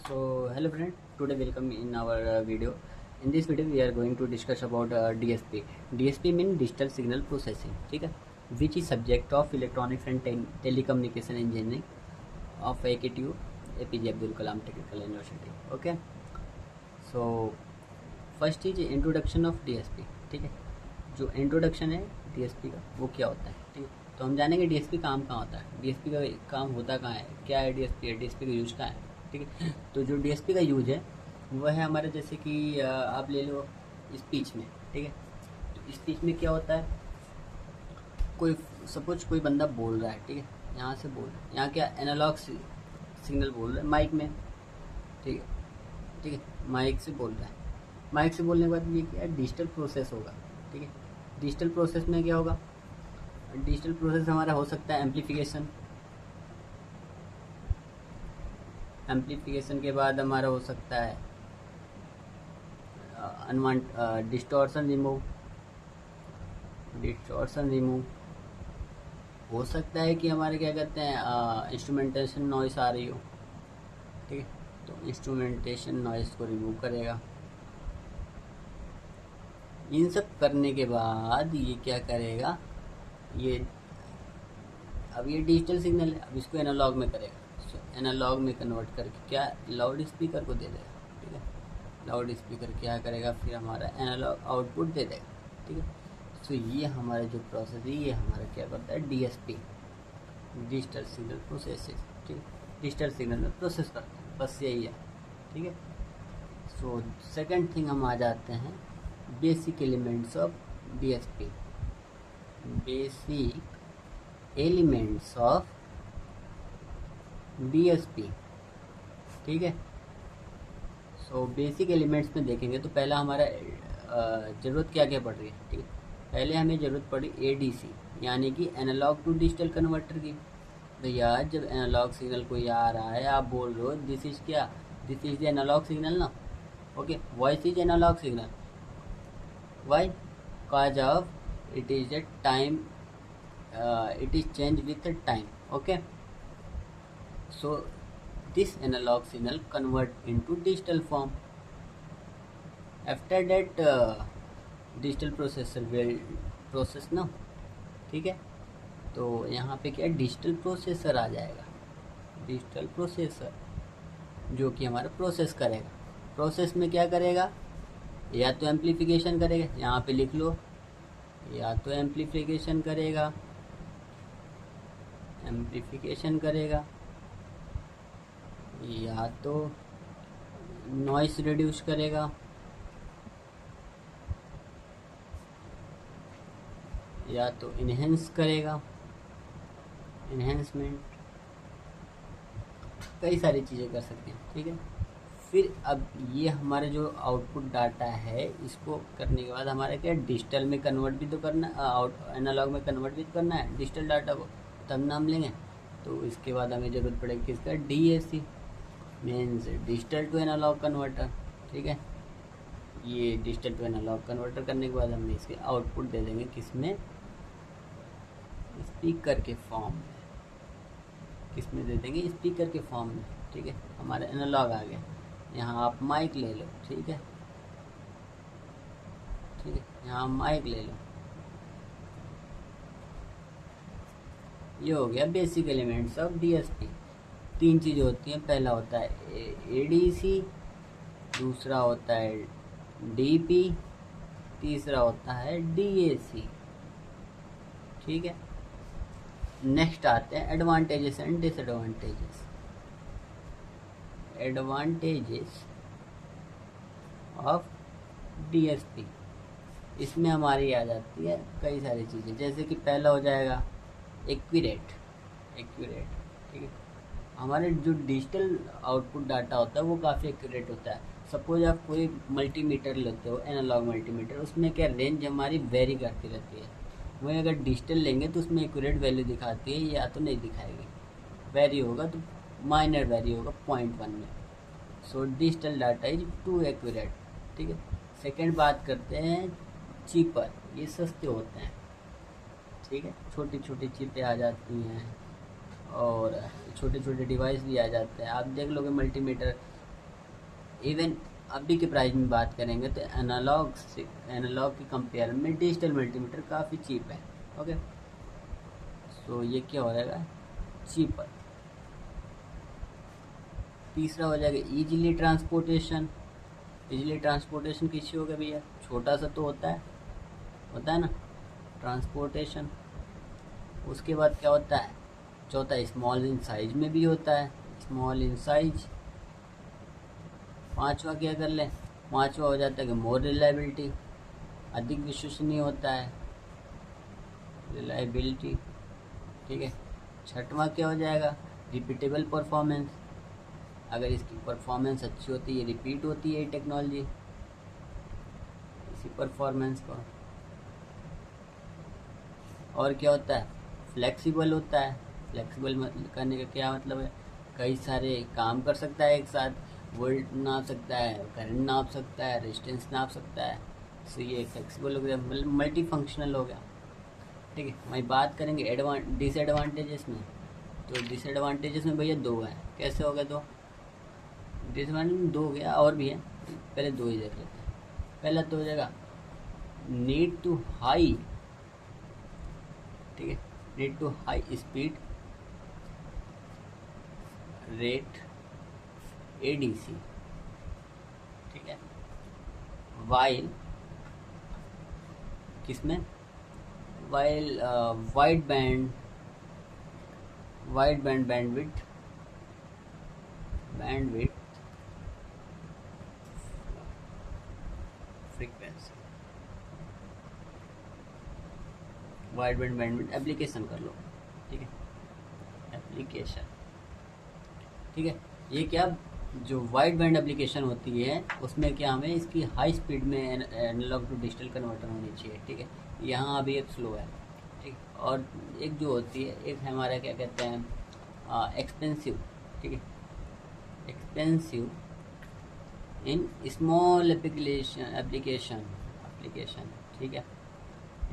So hello friend, today welcome in our video. In this video we are going to discuss about DSP. DSP means digital signal processing, ठीक है, which is subject of electronics and telecommunication engineering of AKTU APJ Abdul Kalam Technical University. Okay, so first is introduction of DSP. ठीक है, जो introduction है DSP का वो क्या होता है, ठीक है। तो हम जानेंगे DSP काम कहाँ होता है, DSP का काम होता कहाँ है, क्या है DSP है, DSP का यूज कहाँ है, ठीक है। तो जो DSP का यूज है वह है हमारे जैसे कि आप ले लो स्पीच में, ठीक है। तो स्पीच में क्या होता है, कोई सपोज कोई बंदा बोल रहा है, ठीक है, यहाँ से बोल रहा है, यहाँ क्या एनालॉग सिग्नल बोल रहा है माइक में, ठीक है, ठीक है, माइक से बोल रहा है। माइक से बोलने के बाद ये क्या है, डिजिटल प्रोसेस होगा, ठीक है। डिजिटल प्रोसेस में क्या होगा, डिजिटल प्रोसेस हमारा हो सकता है एम्प्लीफिकेशन। एम्प्लीफिकेशन के बाद हमारा हो सकता है अनवांट डिस्टॉर्शन रिमूव। डिस्टॉर्शन रिमूव हो सकता है कि हमारे क्या कहते हैं इंस्ट्रूमेंटेशन नॉइस आ रही हो, ठीक है, तो इंस्ट्रूमेंटेशन नॉइस को रिमूव करेगा। इन सब करने के बाद ये क्या करेगा, ये अब ये डिजिटल सिग्नल है, अब इसको एनालॉग में करेगा। एनालॉग में कन्वर्ट करके क्या लाउड स्पीकर को दे देगा, ठीक है। लाउड स्पीकर क्या करेगा, फिर हमारा एनालॉग आउटपुट दे देगा, ठीक है। सो ये हमारा जो प्रोसेस है ये हमारा क्या करता है, DSP, डिजिटल सिग्नल प्रोसेसिंग, ठीक है। डिजिटल सिग्नल में प्रोसेस करते हैं, बस यही है, ठीक है। सो सेकंड थिंग हम आ जाते हैं basic elements of DSP। Basic elements of DSP, ठीक है। सो बेसिक एलिमेंट्स में देखेंगे तो पहला हमारा ज़रूरत क्या क्या पड़ रही है, ठीक है। पहले हमें ज़रूरत पड़ी ADC यानी कि एनालॉग टू डिजिटल कन्वर्टर की। भैया जब एनालॉग सिग्नल कोई आ रहा है, आप बोल रहे हो दिस इज़ क्या, this is the analog signal ना, okay, voice is analog signal, why, cause of it is a time, it is changed with the time, okay. So this analog signal convert into digital form. After that digital processor will process now, ठीक है। तो यहाँ पे क्या digital processor आ जाएगा, digital processor जो कि हमारा प्रोसेस करेगा। प्रोसेस में क्या करेगा, या तो एम्प्लीफिकेशन करेगा, यहाँ पे लिख लो, या तो एम्प्लीफिकेशन करेगा, एम्प्लीफिकेशन करेगा, या तो नॉइस रिड्यूस करेगा, या तो इन्हेंस करेगा, इन्हेंसमेंट, कई सारी चीज़ें कर सकते हैं, ठीक है। फिर अब ये हमारे जो आउटपुट डाटा है इसको करने के बाद हमारा क्या डिजिटल में कन्वर्ट भी तो करना, एनालॉग में कन्वर्ट भी तो करना है डिजिटल डाटा को, तब नाम लेंगे। तो इसके बाद हमें ज़रूरत पड़ेगी किसका, DAC means digital to analog converter, ठीक है। ये डिजिटल टू एनालॉग कन्वर्टर करने के बाद हम इसके आउटपुट दे देंगे किसमें, स्पीकर के फॉर्म में, किसमें दे देंगे, स्पीकर के फॉर्म में, ठीक है। हमारा एनालॉग आ गया, यहाँ आप माइक ले लो, ठीक है, ठीक है, यहाँ माइक ले लो। ये हो गया बेसिक एलिमेंट्स ऑफ DSP। तीन चीज़ें होती हैं, पहला होता है ADC, दूसरा होता है DP, तीसरा होता है DAC, ठीक है। नेक्स्ट आते हैं advantages and disadvantages. Advantages of DSP, इसमें हमारी आ जाती है कई सारी चीज़ें, जैसे कि पहला हो जाएगा एक्यूरेट, एक्यूरेट, ठीक है। हमारे जो डिजिटल आउटपुट डाटा होता है वो काफ़ी एक्यूरेट होता है। सपोज आप कोई मल्टीमीटर लेते हो, एनालॉग मल्टीमीटर, उसमें क्या रेंज हमारी वेरी करती रहती है। वहीं अगर डिजिटल लेंगे तो उसमें एक्यूरेट वैल्यू दिखाती है या तो नहीं दिखाएगी, वेरी होगा तो माइनर वेरी होगा 0.1 में। So digital data is too accurate, ठीक है। सेकेंड बात करते हैं चीपर, ये सस्ते होते हैं, ठीक है। छोटी छोटी चीपें आ जाती हैं और छोटे छोटे डिवाइस भी आ जाते हैं। आप देख लोगे मल्टीमीटर इवन अभी के प्राइस में बात करेंगे तो एनालॉग के कंपेयर में डिजिटल मल्टीमीटर काफ़ी चीप है। ओके, सो ये क्या हो जाएगा, चीपर। तीसरा हो जाएगा इजीली ट्रांसपोर्टेशन। इजीली ट्रांसपोर्टेशन किससे होगा भैया, छोटा सा तो होता है ना ट्रांसपोर्टेशन। उसके बाद क्या होता है, चौथा स्मॉल इन साइज में भी होता है, स्मॉल इन साइज। पांचवा क्या कर लें, पांचवा हो जाता है कि मोर रिलायबिलिटी, अधिक विश्वसनीय होता है, रिलायबिलिटी। ठीक है, छठवां क्या हो जाएगा, रिपीटेबल परफॉर्मेंस। अगर इसकी परफॉर्मेंस अच्छी होती है, रिपीट होती है टेक्नोलॉजी इसी परफॉर्मेंस को। और क्या होता है, फ्लेक्सिबल होता है। फ्लेक्सिबल करने का क्या मतलब है, कई सारे काम कर सकता है एक साथ, वोल्ट नाप सकता है, करंट नाप सकता है, रेजिस्टेंस नाप सकता है। सो ये फ्लेक्सिबल हो गया, मल्टी फंक्शनल हो गया। ठीक है, वहीं बात करेंगे डिसएडवांटेजेस में। तो डिसएडवांटेजेस में भैया दो हैं। कैसे हो गए दो, डिसएडवांटेज में दो हो गया, और भी है, पहले दो ही देख लेते हैं। पहला तो हो जाएगा नीड टू हाई, ठीक है, need to high speed rate ADC. ठीक है, वाइल किसमें, while wide band bandwidth frequency, wide band bandwidth application कर लो। ठीक है, एप्लीकेशन। ठीक है, ये क्या, जो वाइड बैंड एप्लीकेशन होती है उसमें क्या हमें इसकी हाई स्पीड में एनालॉग टू डिजिटल कन्वर्टर होनी चाहिए। ठीक है, यहाँ अभी एक स्लो है। ठीक, और एक जो होती है, एक हमारा क्या कहते हैं, एक्सपेंसिव। ठीक है, एक्सपेंसिव इन स्मॉल एप्लीकेशन। ठीक है,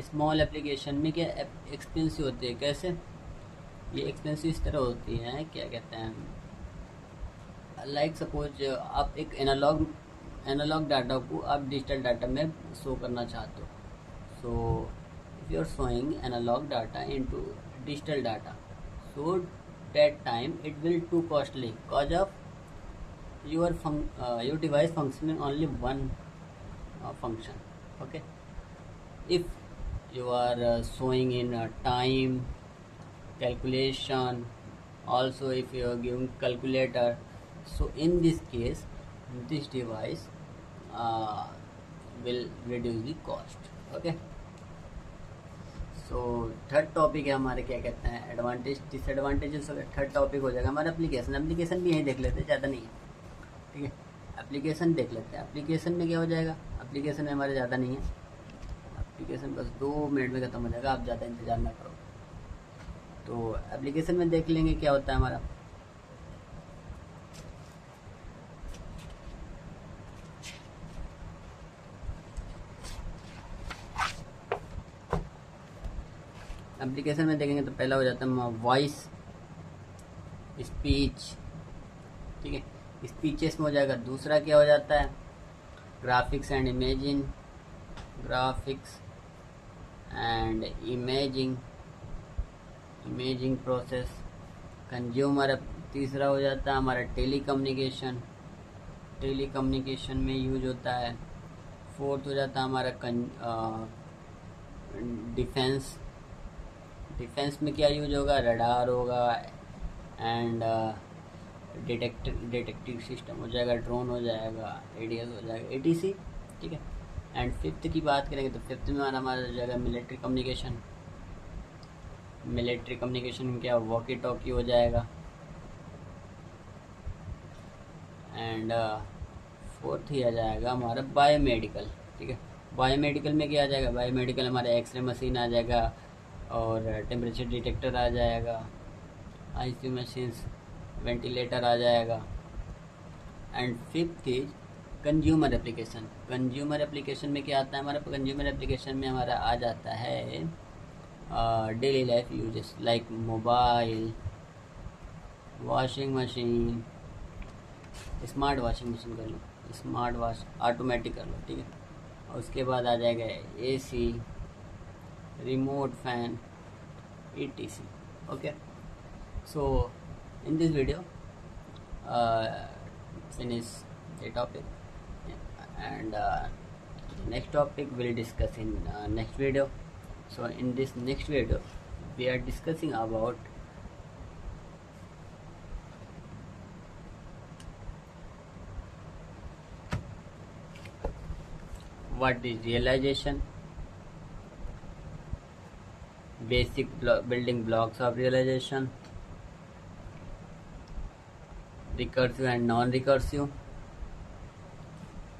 स्मॉल एप्लीकेशन में क्या एक्सपेंसिव होती है, कैसे, ये एक्सपेंसिव इस तरह होती है, क्या कहते हैं, लाइक सपोज आप एक एनालॉग डाटा को आप डिजिटल डाटा में शो करना चाहते हो। So if you are showing analog data into digital data, so that time it will too costly cause of your device functioning only one function. Okay, if you are showing in time calculation, also if you are giving calculator, so in this case this device will reduce the cost. Okay, तो third topic है हमारे, क्या कहते हैं, advantage disadvantages. Third topic हो जाएगा हमारा application भी यहीं देख लेते हैं, ज़्यादा नहीं है। ठीक है, एप्लीकेशन देख लेते हैं। एप्लीकेशन में क्या हो जाएगा, एप्लीकेशन में हमारे ज़्यादा नहीं है, एप्लीकेशन बस 2 मिनट में ख़त्म हो जाएगा, आप ज़्यादा इंतज़ार ना करो। तो एप्लीकेशन में देख लेंगे क्या होता है हमारा। एप्लीकेशन में देखेंगे तो पहला हो जाता है वॉइस स्पीच। ठीक है, स्पीचेस में हो जाएगा। दूसरा क्या हो जाता है, graphics and imaging process, consumer. तीसरा हो जाता है हमारा टेलीकम्युनिकेशन में यूज होता है। फोर्थ हो जाता है हमारा डिफेंस में क्या यूज होगा, रडार होगा एंड डिटेक्टिव सिस्टम हो जाएगा, ड्रोन हो जाएगा, एडीएस हो जाएगा, एटीसी। ठीक है, एंड फिफ्थ की बात करेंगे तो फिफ्थ में हमारा हो जाएगा मिलिट्री कम्युनिकेशन में क्या, वॉकी टॉकी हो जाएगा। एंड फोर्थ ही आ जाएगा हमारा बायोमेडिकल। ठीक है, बायोमेडिकल में क्या आ जाएगा, बायोमेडिकल हमारा एक्सरे मशीन आ जाएगा और टेम्परेचर डिटेक्टर आ जाएगा, आईसीयू मशीन्स, वेंटिलेटर आ जाएगा। And fifth is consumer application में क्या आता है हमारा, कंज्यूमर एप्लीकेशन में हमारा आ जाता है daily life uses like mobile, washing machine, smart washing machine कर लो, स्मार्ट वॉश ऑटोमेटिक कर लो, ठीक है। और उसके बाद आ जाएगा AC, remote fan, etc. Okay, so in this video finish the topic, and next topic we'll discuss in next video. So in this next video we are discussing about what is realization, basic building blocks of realization, recursive and non-recursive,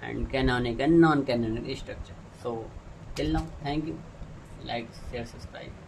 and canonical and non-canonical structure. So till now, thank you. Like, share, subscribe.